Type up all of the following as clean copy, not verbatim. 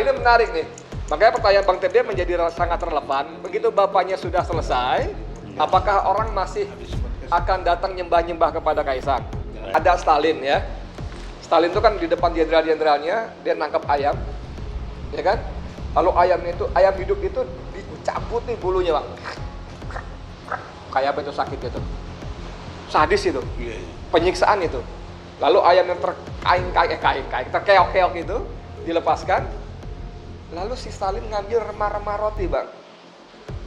ini menarik nih. Makanya pertanyaan Bang Tede menjadi sangat relevan. Begitu bapaknya sudah selesai, apakah orang masih akan datang nyembah-nyembah kepada Kaisang? Ada Stalin ya. Stalin itu kan di depan jenderal-jenderalnya, dia nangkap ayam, ya kan? Lalu ayam hidup itu dicabut nih bulunya, Bang. Kayak apa itu sakit gitu. Sadis itu. Penyiksaan itu. Lalu ayam yang terkeok-keok itu dilepaskan. Lalu si Stalin ngambil remah-remah roti, Bang.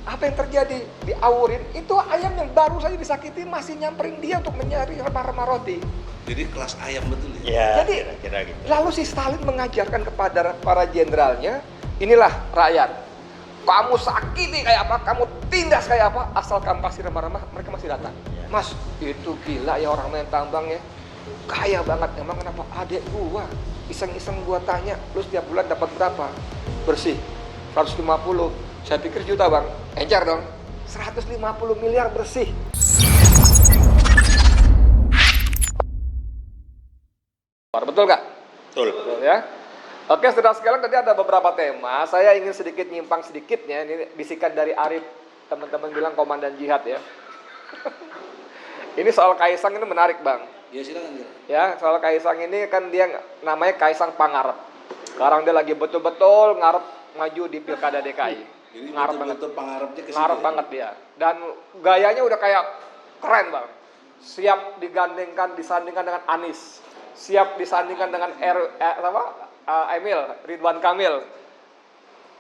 Apa yang terjadi? Diawurin, itu ayam yang baru saja disakiti masih nyamperin dia untuk mencari remah-remah roti. Jadi kelas ayam betul ya? Ya, Jadi, kira-kira gitu. lalu si Stalin mengajarkan kepada para jenderalnya, inilah rakyat, kamu sakiti kayak apa, kamu tindas kayak apa, asal kamu kasih remah-remah, mereka masih datang. Ya. Mas, itu gila ya orang main tambang ya, kaya banget. Emang kenapa adek gua, iseng-iseng gua tanya, lu setiap bulan dapat berapa? Bersih, 150, saya pikir juta, Bang. Encer dong, 150 miliar bersih. Betul nggak? Betul. Betul ya. Oke, saudara sekalian, tadi ada beberapa tema. Saya ingin sedikit nyimpang sedikitnya. Ini bisikan dari Arif, teman-teman bilang komandan jihad ya. Ini soal Kaisang ini menarik, Bang. Ya silakan ya. Ya, soal Kaisang ini kan dia namanya Kaisang Pangarep. Sekarang dia lagi betul-betul ngarep maju di Pilkada DKI. Jadi Ngarep banget. betul-betul pengarapnya ke situ. Ngarep ya? banget dia. Dan gayanya udah kayak keren, Bang. Siap digandengkan, disandingkan dengan Anies. Siap disandingkan dengan Emil, Ridwan Kamil.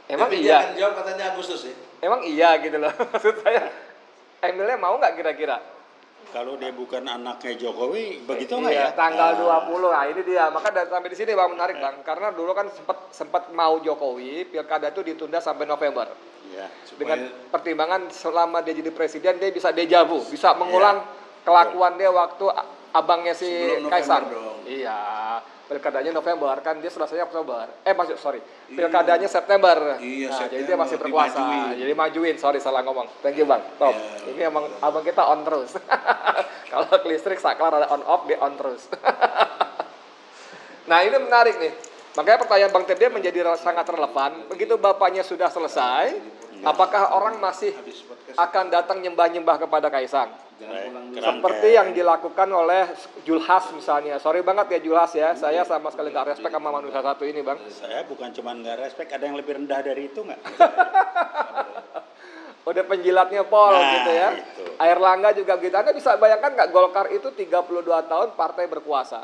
Emang Tapi iya? dia akan jawab katanya Agustus ya? Emang iya gitu loh. Maksud saya, Emilnya mau nggak kira-kira? Kalau dia bukan anaknya Jokowi, begitu nggak Iya, ya? tanggal 20. Nah, ini dia. Maka sampai di sini Bang menarik, Bang. Karena dulu kan sempat mau Jokowi, pilkada itu ditunda sampai November. Ya. Dengan pertimbangan selama dia jadi presiden, dia bisa dejavu, bisa mengulang kelakuan dia waktu abangnya si Sebelum November Kaisang. dong. Iya, pilkadanya November kan, dia selesainya Oktober. Pilkadanya September. Iya, Nah, jadi September, dia masih berkuasa. dimajuin. Jadi majuin, sorry salah ngomong. Thank you, Bang. Top. Iya, Ini emang abang kita on terus. Kalau listrik saklar ada on off, dia on terus. Nah, ini menarik nih. Makanya pertanyaan Bang Tede menjadi sangat relevan. Begitu bapaknya sudah selesai, apakah orang masih akan datang nyembah-nyembah kepada Kaisang? Seperti yang dilakukan oleh Julhas misalnya. Sorry banget ya Julhas ya, saya sama sekali nggak respect sama manusia satu ini, Bang. Saya bukan cuma nggak respect, ada yang lebih rendah dari itu nggak? Udah penjilatnya Pol Nah, gitu ya. itu. Airlangga juga gitu. Anda bisa bayangkan nggak, Golkar itu 32 tahun partai berkuasa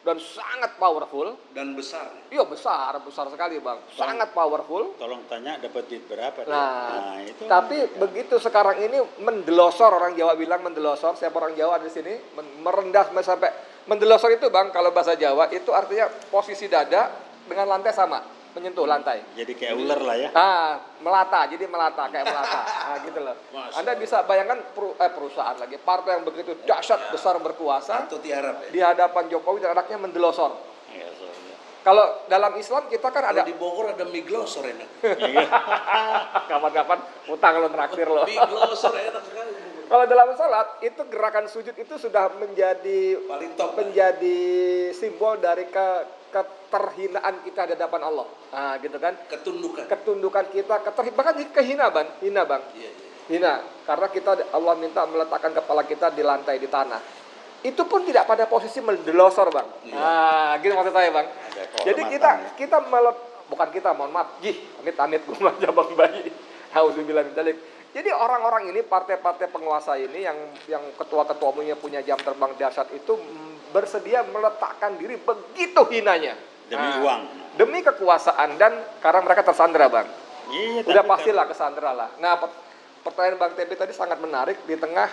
dan sangat powerful. Dan besar. Iya, besar sekali, Bang. Sangat powerful. Tolong tanya dapat duit berapa? Nah, Itu. tapi begitu sekarang ini mendelosor, orang Jawa bilang mendelosor. Siapa orang Jawa di sini? Merendah sampai mendelosor itu, Bang, kalau bahasa Jawa itu artinya posisi dada dengan lantai sama, menyentuh lantai. Jadi kayak ular lah ya. Melata, jadi melata kayak melata. Nah, gitu loh. Anda bisa bayangkan perusahaan lagi, partai yang begitu dahsyat besar berkuasa Atau tiarap ya? di hadapan Jokowi dan anaknya mendelosor. Iya, soalnya. Kalau dalam Islam kita kan Kalau ada di Bogor ada mie glosor enak. kapan-kapan utang lo traktir lo. Mie glosor enak sekali. Kalau dalam salat itu gerakan sujud itu sudah menjadi Paling top. menjadi simbol dari keterhinaan kita di hadapan Allah. Nah, gitu kan? Ketundukan. Ketundukan kita, bahkan kehina, Bang. Hina, Bang. Iya. Hina, karena Allah minta meletakkan kepala kita di lantai, di tanah. Itu pun tidak pada posisi mendelosor, Bang. Iya. Nah, gitu maksud saya, Bang. Ada Jadi kehormatan, kita bukan kita, mohon maaf. Amit-amit gue aja Bang bayi. Auzubillah min dzalik. Jadi orang-orang ini, partai-partai penguasa ini yang ketua-ketua umumnya punya jam terbang dahsyat itu bersedia meletakkan diri begitu hinanya. demi uang. Demi kekuasaan, dan karena mereka tersandera, Bang. Iya, Udah tapi pastilah kesandera lah. Nah, pertanyaan Bang Tebe tadi sangat menarik. Di tengah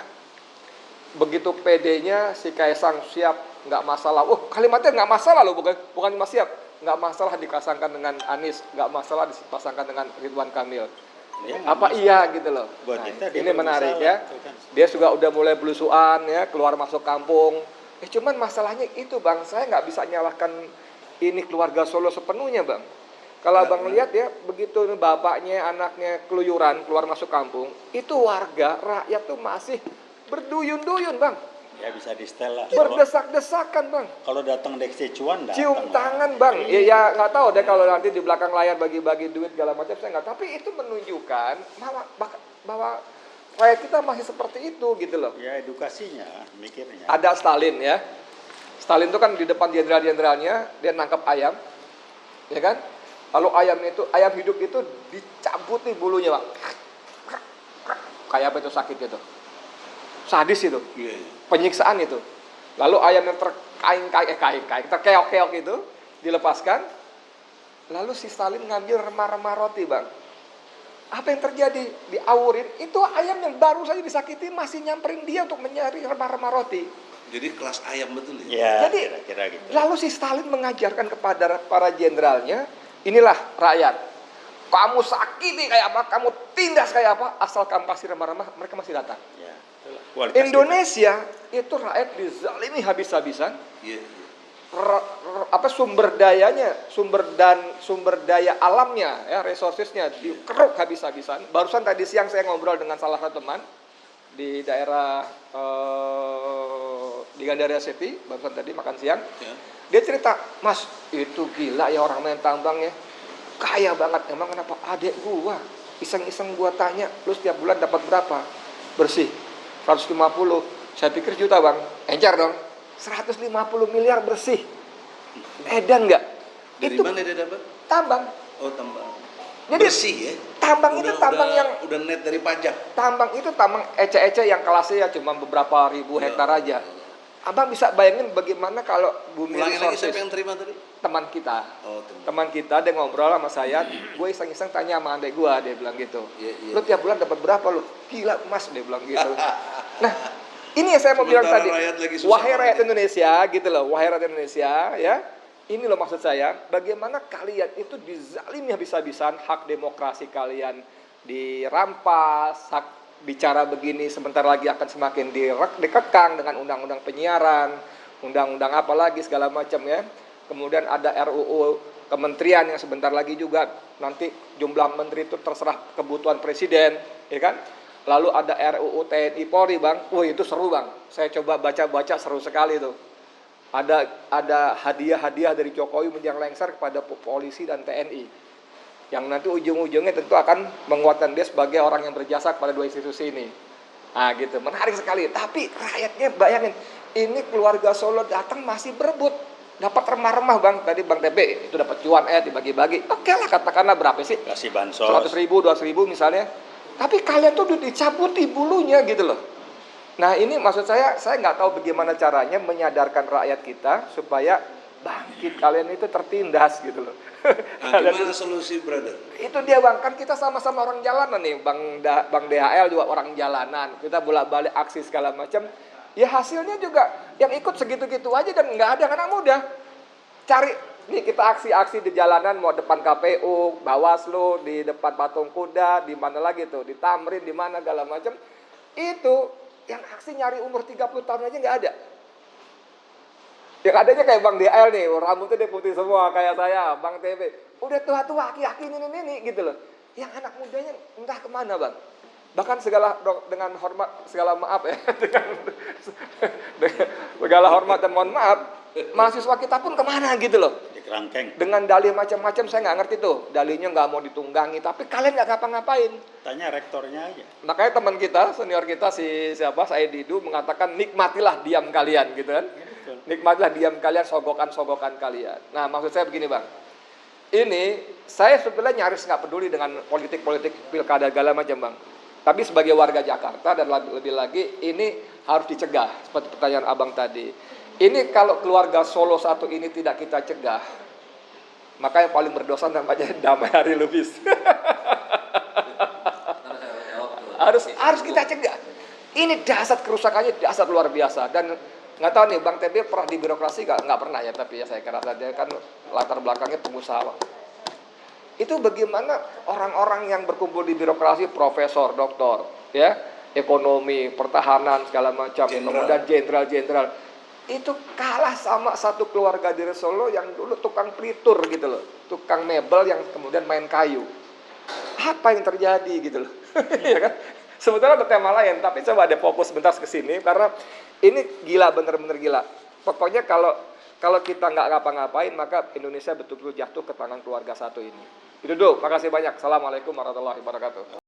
begitu PD-nya si Kaisang siap, nggak masalah. Kalimatnya nggak masalah loh, bukan cuma siap, nggak masalah dipasangkan dengan Anies, nggak masalah dipasangkan dengan Ridwan Kamil. Dia Apa iya gitu loh. Buat kita dia ini menarik bermasalah, ya. itu kan. Dia juga udah mulai belusuan ya, keluar masuk kampung. Cuman masalahnya itu, Bang, saya nggak bisa nyalahkan ini keluarga Solo sepenuhnya, Bang. Kalau Bang lihat ya, begitu bapaknya, anaknya keluyuran keluar masuk kampung, itu warga rakyat tuh masih berduyun-duyun, Bang. Ya bisa di setel lah. Berdesak-desakan bang. Kalau datang dari Sichuan datang. Cium tangan bang. Ya nggak tahu deh kalau nanti di belakang layar bagi-bagi duit segala macam saya nggak. Tapi itu menunjukkan bahwa rakyat kita masih seperti itu gitu loh. Ya edukasinya, mikirnya. Ada Stalin ya. Stalin itu kan di depan jenderal-jenderalnya dia nangkap ayam, ya kan? Lalu ayam hidup itu dicabuti bulunya bang. Kayak apa itu sakit gitu. Sadis itu. Iya. Penyiksaan itu. Lalu ayam yang terkeok-keok itu dilepaskan. Lalu si Stalin ngambil remah-remah roti bang. Apa yang terjadi? Diawurin. Itu ayam yang baru saja disakiti masih nyamperin dia untuk mencari remah-remah roti. Jadi kelas ayam betul ya? Ya, Jadi, kira-kira gitu. lalu si Stalin mengajarkan kepada para jenderalnya, inilah rakyat. Kamu sakiti kayak apa, kamu tindas kayak apa, asal kamu kasih remah-remah, mereka masih datang. Ya, itulah. Kualitas Indonesia itu rakyat dizalimi habis-habisan. Iya. Sumber daya alamnya ya, resourcesnya dikeruk habis-habisan. Barusan tadi siang saya ngobrol dengan salah satu teman di daerah di Gandaria City, barusan tadi makan siang. Ya. Dia cerita, Mas, itu gila ya orang main tambang ya, kaya banget. Emang kenapa? Adek gua iseng-iseng gua tanya, lu setiap bulan dapat berapa? Bersih 150. Saya pikir juta bang, encer dong. 150 miliar bersih. Edan nggak? Dari Itu mana dia dapat? tambang. Oh, tambang. Jadi Bersih ya? tambang itu tambang yang udah net dari pajak. tambang itu tambang ece-ece yang kelasnya ya cuma beberapa ribu hektar aja. Abang bisa bayangin bagaimana kalau bumi Ulangi lagi resources siapa yang terima tadi? teman kita. Oh, Teman kita dia ngobrol sama saya, gue iseng-iseng tanya sama adek gue, dia bilang gitu. Iya. Lu tiap bulan dapat berapa lu? Gila Mas, dia bilang gitu. Nah, ini yang saya mau bilang Sementara tadi. rakyat lagi susah Wahai rakyat banget. Indonesia, gitu loh. Wahai rakyat Indonesia, ya. Ini loh maksud saya, bagaimana kalian itu dizalimi habis-habisan, hak demokrasi kalian dirampas, hak bicara begini sebentar lagi akan semakin dikekang dengan undang-undang penyiaran, undang-undang apa lagi segala macam ya. Kemudian ada RUU kementerian yang sebentar lagi juga nanti jumlah menteri itu terserah kebutuhan presiden, ya kan? Lalu ada RUU TNI Polri bang, wah itu seru bang. Saya coba baca-baca seru sekali tuh. Ada hadiah-hadiah dari Jokowi menjelang lengser kepada polisi dan TNI. Yang nanti ujung-ujungnya tentu akan menguatkan dia sebagai orang yang berjasa kepada dua institusi ini. Nah gitu, menarik sekali. Tapi rakyatnya bayangin, ini keluarga Solo datang masih berebut. Dapat remah-remah bang, tadi Bang TB itu dapat cuan dibagi-bagi. Oke lah katakanlah berapa sih? kasih bansos. 100 ribu, 200 ribu misalnya. Tapi kalian tuh udah dicabuti bulunya gitu loh. Nah ini maksud saya nggak tahu bagaimana caranya menyadarkan rakyat kita supaya bangkit, kalian itu tertindas gitu loh. Nah, gimana solusi, brother? Itu dia bang, kan kita sama-sama orang jalanan nih, Bang DHL juga orang jalanan, kita bolak-balik aksi segala macam, ya hasilnya juga yang ikut segitu-gitu aja dan nggak ada anak muda. Cari, nih kita aksi-aksi di jalanan, mau depan KPU, Bawaslu, di depan Patung Kuda, di mana lagi tuh, di Tamrin, di mana segala macam, itu yang aksi nyari umur 30 tahun aja nggak ada. Yang adanya kayak Bang DL nih, rambutnya dia putih semua kayak saya, Bang TB. Udah tua-tua, aki-aki ini gitu loh. Yang anak mudanya entah kemana bang. Bahkan dengan hormat, segala maaf ya. dengan segala hormat dan mohon maaf, mahasiswa kita pun kemana gitu loh. Di kerangkeng. Dengan dalih macam-macam saya nggak ngerti tuh. Dalihnya nggak mau ditunggangi, tapi kalian nggak ngapa-ngapain. Tanya rektornya aja. Makanya teman kita, senior kita Said Didu mengatakan nikmatilah diam kalian gitu kan. Nikmatilah diam kalian, sogokan-sogokan kalian. Nah maksud saya begini bang, ini saya sebetulnya nyaris nggak peduli dengan politik-politik pilkada segala macam bang. Tapi sebagai warga Jakarta dan lebih lagi ini harus dicegah seperti pertanyaan abang tadi. Ini kalau keluarga Solo satu ini tidak kita cegah, maka yang paling berdosa namanya Damai Hari Lubis. harus kita cegah. Ini dahsyat kerusakannya, dahsyat luar biasa. Dan nggak tahu nih Bang TB pernah di birokrasi nggak pernah ya, tapi ya saya kira dia kan latar belakangnya pengusaha bang. Itu bagaimana orang-orang yang berkumpul di birokrasi, profesor, doktor, ya, ekonomi, pertahanan segala macam, kemudian jenderal, itu kalah sama satu keluarga di Solo yang dulu tukang pelitur gitu loh, tukang mebel yang kemudian main kayu. Apa yang terjadi gitu loh, ya kan? Sebetulnya ada tema lain, tapi coba ada fokus sebentar ke sini karena Ini gila, bener-bener gila. Pokoknya kalau kita nggak ngapa-ngapain, maka Indonesia betul-betul jatuh ke tangan keluarga satu ini. Itu dulu, makasih banyak. Assalamualaikum warahmatullahi wabarakatuh.